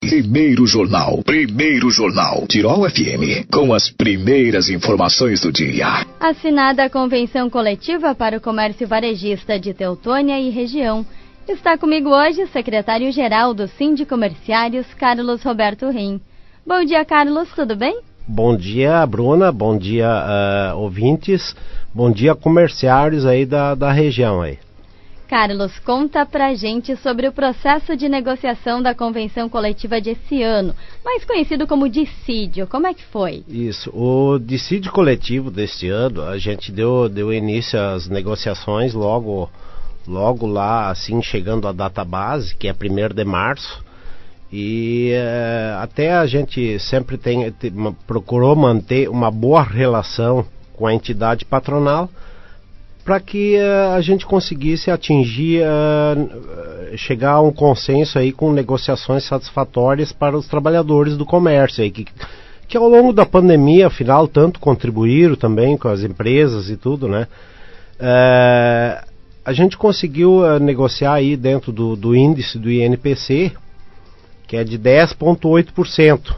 Primeiro Jornal, Tirol FM, com as primeiras informações do dia. Assinada a Convenção Coletiva para o Comércio Varejista de Teutônia e região. Está comigo hoje o secretário-geral do Sindicomerciários, Carlos Roberto Rim. Bom dia, Carlos, tudo bem? Bom dia, Bruna, bom dia, ouvintes, bom dia, comerciários aí da região aí. Carlos, conta pra gente sobre o processo de negociação da convenção coletiva desse ano, mais conhecido como dissídio. Como é que foi? Isso, o dissídio coletivo deste ano, a gente deu início às negociações logo lá, assim, chegando à data base, que é 1º de março, e até a gente sempre procurou manter uma boa relação com a entidade patronal, para que a gente conseguisse atingir, chegar a um consenso aí com negociações satisfatórias para os trabalhadores do comércio aí, que ao longo da pandemia, afinal, tanto contribuíram também com as empresas e tudo, né? A gente conseguiu negociar aí dentro do índice do INPC, que é de 10,8%.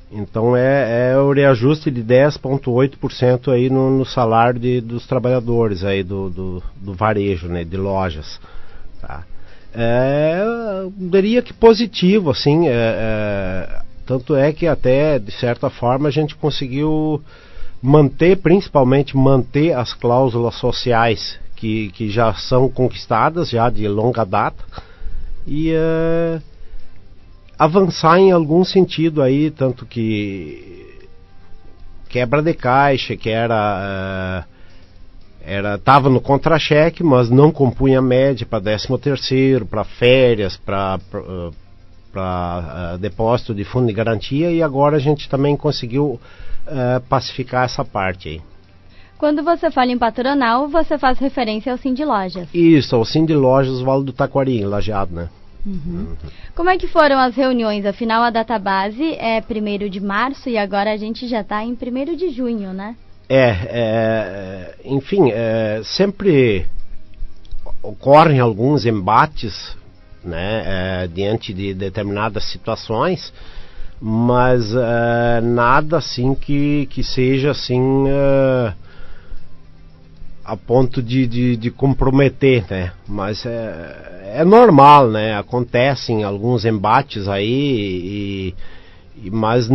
Então é o reajuste de 10,8% aí no salário dos trabalhadores aí do varejo, né, de lojas, tá? Diria que positivo, assim, tanto é que até de certa forma a gente conseguiu principalmente manter as cláusulas sociais que já são conquistadas já de longa data e avançar em algum sentido aí, tanto que quebra de caixa, que estava no contra-cheque, mas não compunha média para 13º, para férias, para depósito de fundo de garantia, e agora a gente também conseguiu pacificar essa parte aí. Quando você fala em patronal, você faz referência ao Sindilojas. Isso, ao Sindilojas Vale do Taquari, em Lajeado, né? Uhum. Como é que foram as reuniões? Afinal, a data base é 1º de março e agora a gente já está em 1º de junho, né? Enfim, sempre ocorrem alguns embates, né, diante de determinadas situações, mas nada assim que seja assim a ponto de comprometer, né? Mas é normal, né? Acontecem alguns embates aí, mas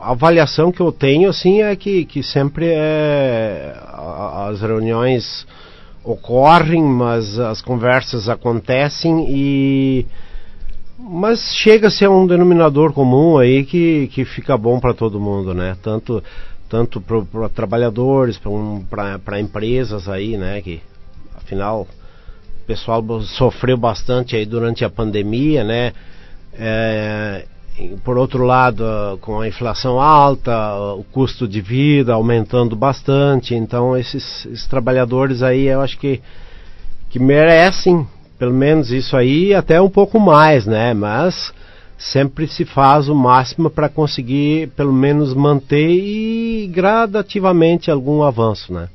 a avaliação que eu tenho, assim, é que sempre as reuniões ocorrem, mas as conversas acontecem mas chega-se a um denominador comum aí que fica bom para todo mundo, né? Tanto para trabalhadores, para empresas aí, né, que afinal o pessoal sofreu bastante aí durante a pandemia, né, por outro lado, com a inflação alta, o custo de vida aumentando bastante, então esses trabalhadores aí eu acho que merecem pelo menos isso aí, até um pouco mais, né, mas sempre se faz o máximo para conseguir pelo menos manter e gradativamente algum avanço, né?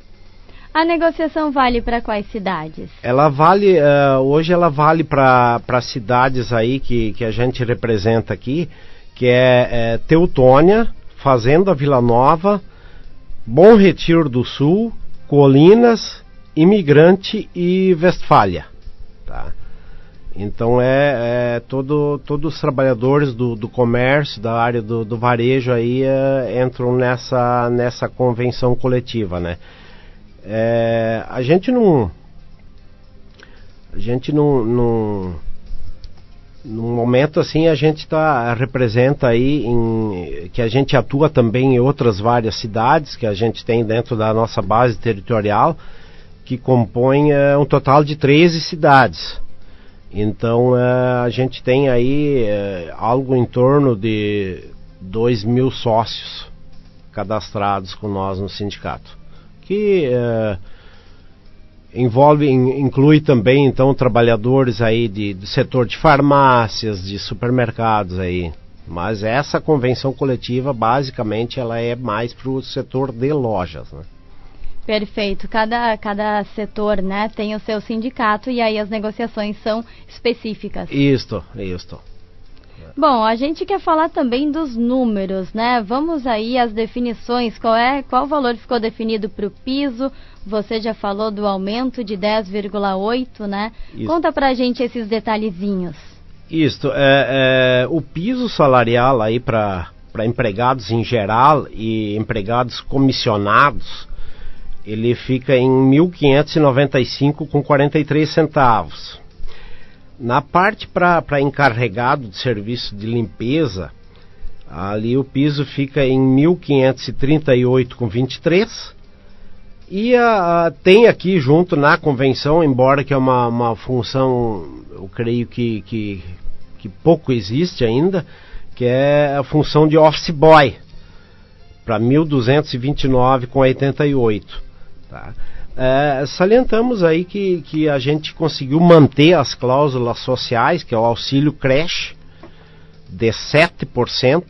A negociação vale para quais cidades? Ela vale, hoje ela vale para cidades aí que a gente representa aqui, que é Teutônia, Fazenda Vila Nova, Bom Retiro do Sul, Colinas, Imigrante e Westfália, tá? Então todos os trabalhadores do comércio, da área do varejo aí entram nessa convenção coletiva, né? A gente não num momento assim a gente representa aí que a gente atua também em outras várias cidades que a gente tem dentro da nossa base territorial, que compõe um total de 13 cidades. Então a gente tem aí algo em torno de 2.000 sócios cadastrados com nós no sindicato, que inclui também então trabalhadores aí do setor de farmácias, de supermercados aí. Mas essa convenção coletiva basicamente ela é mais para o setor de lojas, né? Perfeito. Cada setor, né, tem o seu sindicato e aí as negociações são específicas. Isto. Bom, a gente quer falar também dos números, né? Vamos aí às definições. Qual valor ficou definido para o piso? Você já falou do aumento de 10,8, né? Isso. Conta pra gente esses detalhezinhos. Isso, o piso salarial aí para empregados em geral e empregados comissionados, ele fica em R$ 1.595,43 centavos. Na parte para encarregado de serviço de limpeza, ali o piso fica em R$ 1.538,23. E tem aqui junto na convenção, embora que é uma função, eu creio que pouco existe ainda, que é a função de office boy, para R$ 1.229,88. Tá? Salientamos aí que a gente conseguiu manter as cláusulas sociais, que é o auxílio creche, de 7%,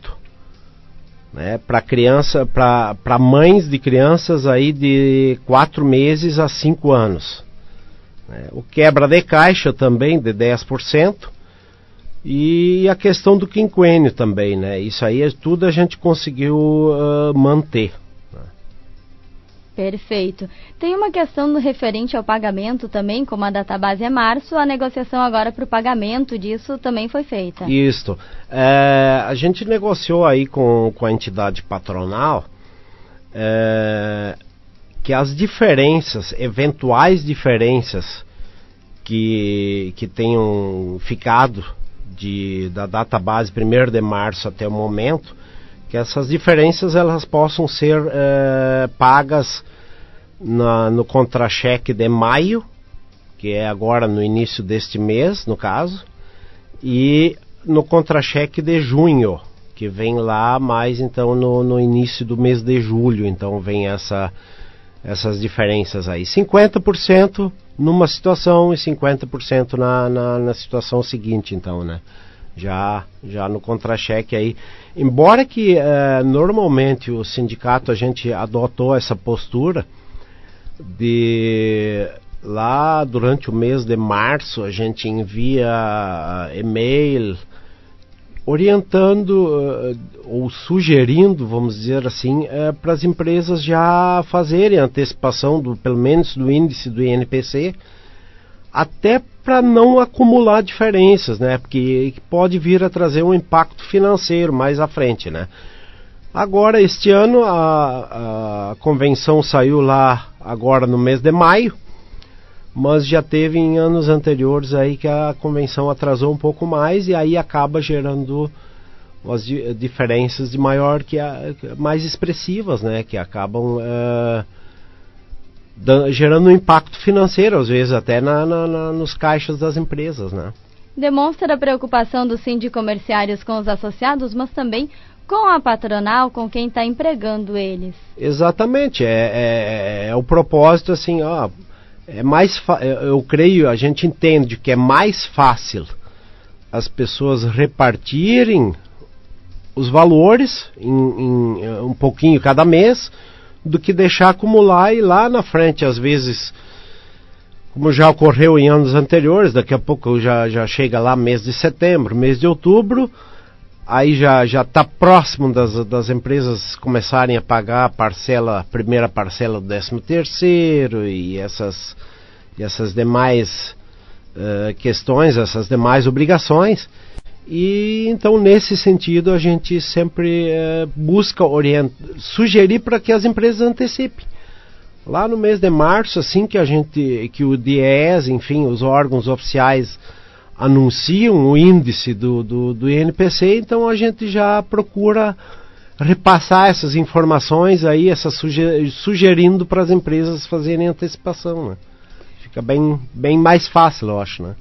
né, para mães de crianças aí de 4 meses a 5 anos. Né, o quebra de caixa também de 10%, e a questão do quinquênio também, né? Isso aí tudo a gente conseguiu manter. Perfeito. Tem uma questão no referente ao pagamento também, como a data base é março, a negociação agora para o pagamento disso também foi feita. Isso. A gente negociou aí com a entidade patronal que as diferenças, eventuais diferenças que tenham ficado da data base 1º de março até o momento, que essas diferenças elas possam ser pagas no contra-cheque de maio, que é agora no início deste mês, no caso, e no contra-cheque de junho, que vem lá mais então no início do mês de julho, então vem essas diferenças aí, 50% numa situação e 50% na situação seguinte, então, né? Já no contra-cheque aí, embora que normalmente o sindicato a gente adotou essa postura de lá durante o mês de março a gente envia e-mail orientando ou sugerindo, vamos dizer assim, para as empresas já fazerem antecipação pelo menos do índice do INPC, até para não acumular diferenças, né? Porque pode vir a trazer um impacto financeiro mais à frente, né? Agora, este ano, a convenção saiu lá agora no mês de maio, mas já teve em anos anteriores aí que a convenção atrasou um pouco mais e aí acaba gerando as diferenças de maior mais expressivas, né? Que acabam gerando um impacto financeiro, às vezes até nos caixas das empresas, né? Demonstra a preocupação dos sindicomerciários com os associados, mas também com a patronal, com quem está empregando eles. Exatamente, é o propósito assim, eu creio, a gente entende que é mais fácil as pessoas repartirem os valores em um pouquinho cada mês, do que deixar acumular e lá na frente, às vezes, como já ocorreu em anos anteriores, daqui a pouco já chega lá mês de setembro, mês de outubro, aí já está próximo das empresas começarem a pagar a primeira parcela do 13º e essas demais questões, essas demais obrigações. E então nesse sentido a gente sempre busca sugerir para que as empresas antecipem. Lá no mês de março, assim que o DIEES, enfim, os órgãos oficiais anunciam o índice do INPC, então a gente já procura repassar essas informações aí, sugerindo para as empresas fazerem antecipação, né? Fica bem mais fácil, eu acho, né?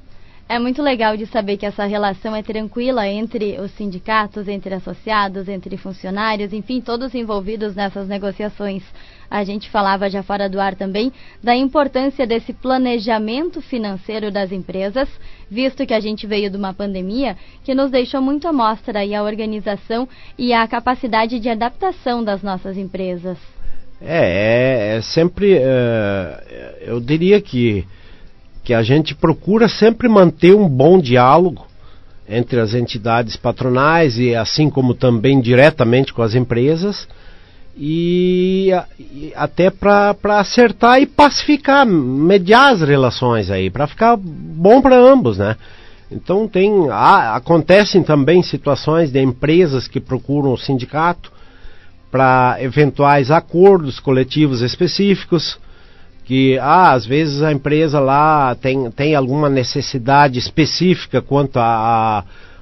É muito legal de saber que essa relação é tranquila entre os sindicatos, entre associados, entre funcionários, enfim, todos envolvidos nessas negociações. A gente falava já fora do ar também da importância desse planejamento financeiro das empresas, visto que a gente veio de uma pandemia que nos deixou muito à mostra aí a organização e a capacidade de adaptação das nossas empresas. Sempre, eu diria que a gente procura sempre manter um bom diálogo entre as entidades patronais e assim como também diretamente com as empresas, e até para acertar e pacificar, mediar as relações aí, para ficar bom para ambos, né? Então acontecem também situações de empresas que procuram o sindicato para eventuais acordos coletivos específicos, que às vezes a empresa lá tem alguma necessidade específica quanto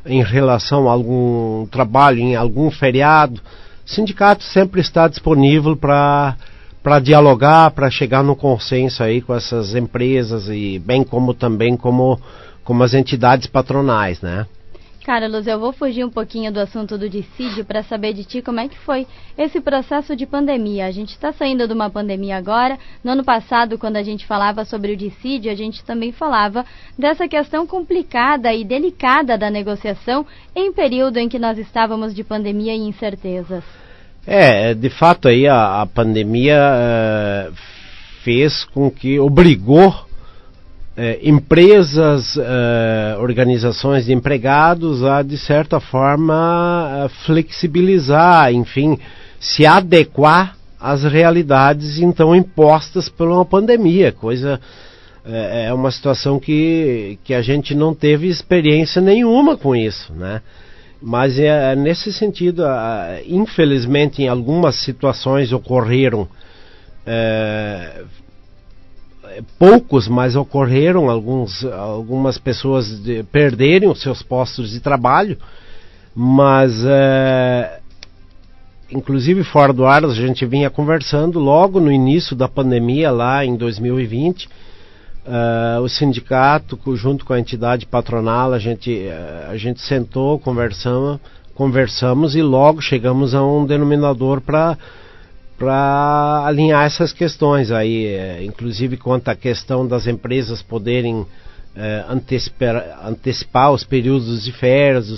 em relação a algum trabalho em algum feriado. O sindicato sempre está disponível para dialogar, para chegar no consenso aí com essas empresas, e bem como também como as entidades patronais, né? Carlos, eu vou fugir um pouquinho do assunto do dissídio para saber de ti como é que foi esse processo de pandemia. A gente está saindo de uma pandemia agora. No ano passado, quando a gente falava sobre o dissídio, a gente também falava dessa questão complicada e delicada da negociação em período em que nós estávamos de pandemia e incertezas. De fato aí a pandemia fez com que obrigou empresas, organizações de empregados a, de certa forma, flexibilizar, enfim, se adequar às realidades então impostas por uma pandemia. É uma situação que a gente não teve experiência nenhuma com isso, né? Mas nesse sentido, infelizmente, em algumas situações ocorreram poucos, mas ocorreram algumas pessoas perderem os seus postos de trabalho, mas inclusive fora do ar a gente vinha conversando logo no início da pandemia, lá em 2020, o sindicato junto com a entidade patronal, a gente sentou, conversamos e logo chegamos a um denominador para alinhar essas questões aí, inclusive quanto à questão das empresas poderem antecipar os períodos de férias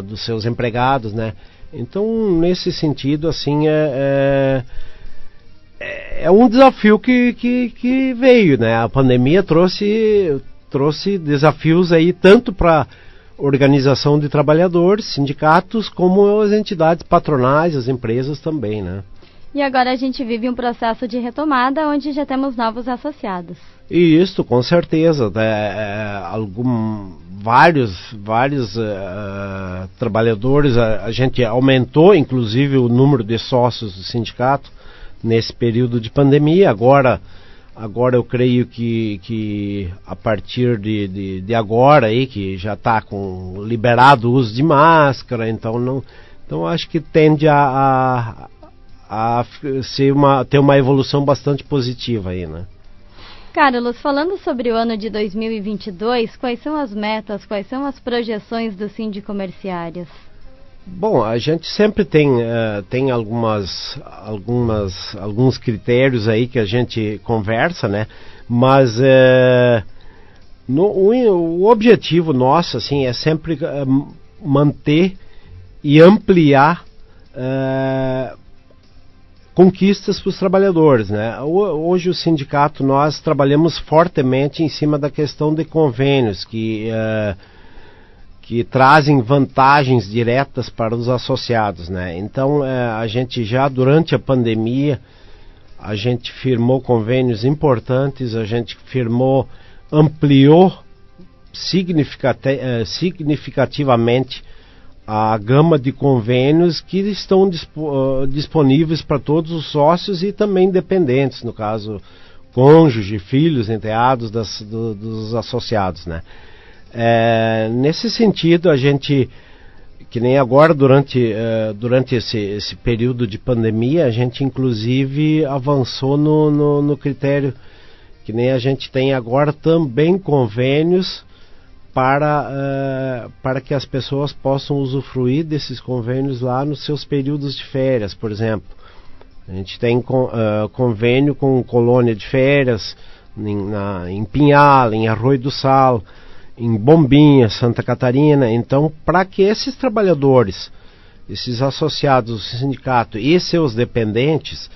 dos seus empregados, né? Então, nesse sentido, assim, é um desafio que veio, né? A pandemia trouxe desafios aí tanto para organização de trabalhadores, sindicatos, como as entidades patronais, as empresas também, né? E agora a gente vive um processo de retomada onde já temos novos associados. E isso, com certeza. Vários trabalhadores, a gente aumentou inclusive o número de sócios do sindicato nesse período de pandemia. Agora eu creio que a partir de agora aí, que já está liberado o uso de máscara, então acho que tende a ter uma evolução bastante positiva aí, né? Carlos, falando sobre o ano de 2022, quais são as metas, quais são as projeções do Sindicomerciários? Bom, a gente sempre tem alguns critérios aí que a gente conversa, né? Mas o objetivo nosso, assim, é sempre manter e ampliar conquistas para os trabalhadores, né? Hoje o sindicato, nós trabalhamos fortemente em cima da questão de convênios que trazem vantagens diretas para os associados, né? Então a gente já durante a pandemia a gente firmou convênios importantes, a gente ampliou significativamente a gama de convênios que estão disponíveis para todos os sócios e também dependentes, no caso, cônjuge, filhos, enteados dos associados, né? Nesse sentido, a gente, que nem agora, durante esse período de pandemia, a gente inclusive avançou no critério, que nem a gente tem agora também convênios para que as pessoas possam usufruir desses convênios lá nos seus períodos de férias, por exemplo. A gente tem convênio com colônia de férias em Pinhal, em Arroio do Sal, em Bombinha, Santa Catarina. Então, para que esses trabalhadores, esses associados do sindicato e seus dependentes,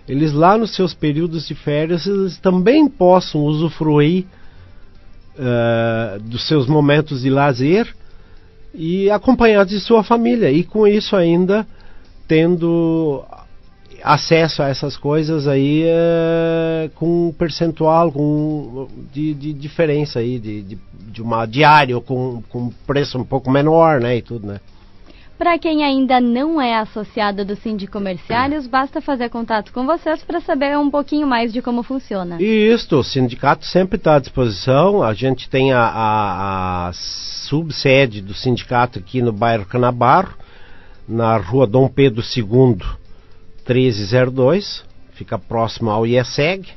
eles lá nos seus períodos de férias, eles também possam usufruir dos seus momentos de lazer e acompanhados de sua família, e com isso ainda tendo acesso a essas coisas aí com um percentual de diferença aí de uma diária com preço um pouco menor, né, e tudo, né. Para quem ainda não é associado do Sindicomerciários, basta fazer contato com vocês para saber um pouquinho mais de como funciona. Isso, o sindicato sempre está à disposição. A gente tem a subsede do sindicato aqui no bairro Canabarro, na rua Dom Pedro II, 1302, fica próximo ao IESEG.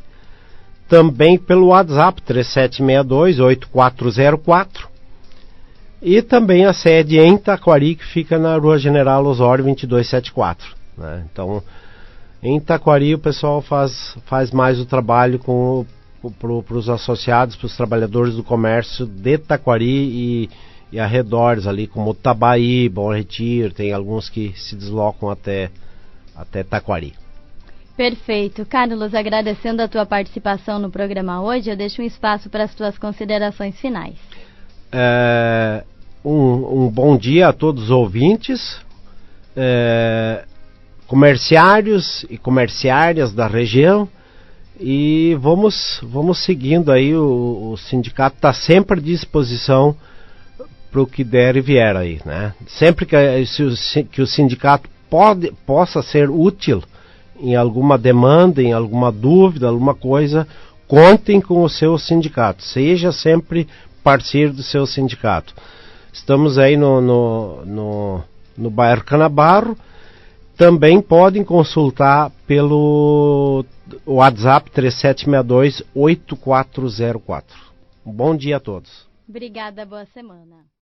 Também pelo WhatsApp 3762-8404. E também a sede em Taquari, que fica na Rua General Osório 2274. Né? Então, em Taquari o pessoal faz mais o trabalho para os associados, para os trabalhadores do comércio de Taquari e arredores ali, como Tabaí, Bom Retiro, tem alguns que se deslocam até Taquari. Perfeito. Carlos, agradecendo a tua participação no programa hoje, eu deixo um espaço para as tuas considerações finais. Um bom dia a todos os ouvintes, comerciários e comerciárias da região, e vamos seguindo aí. O sindicato está sempre à disposição para o que der e vier aí, né? Sempre que o sindicato possa ser útil em alguma demanda, em alguma dúvida, alguma coisa, contem com o seu sindicato, seja sempre parceiro do seu sindicato. Estamos aí no bairro Canabarro. Também podem consultar pelo WhatsApp 3762-8404. Um bom dia a todos. Obrigada, boa semana.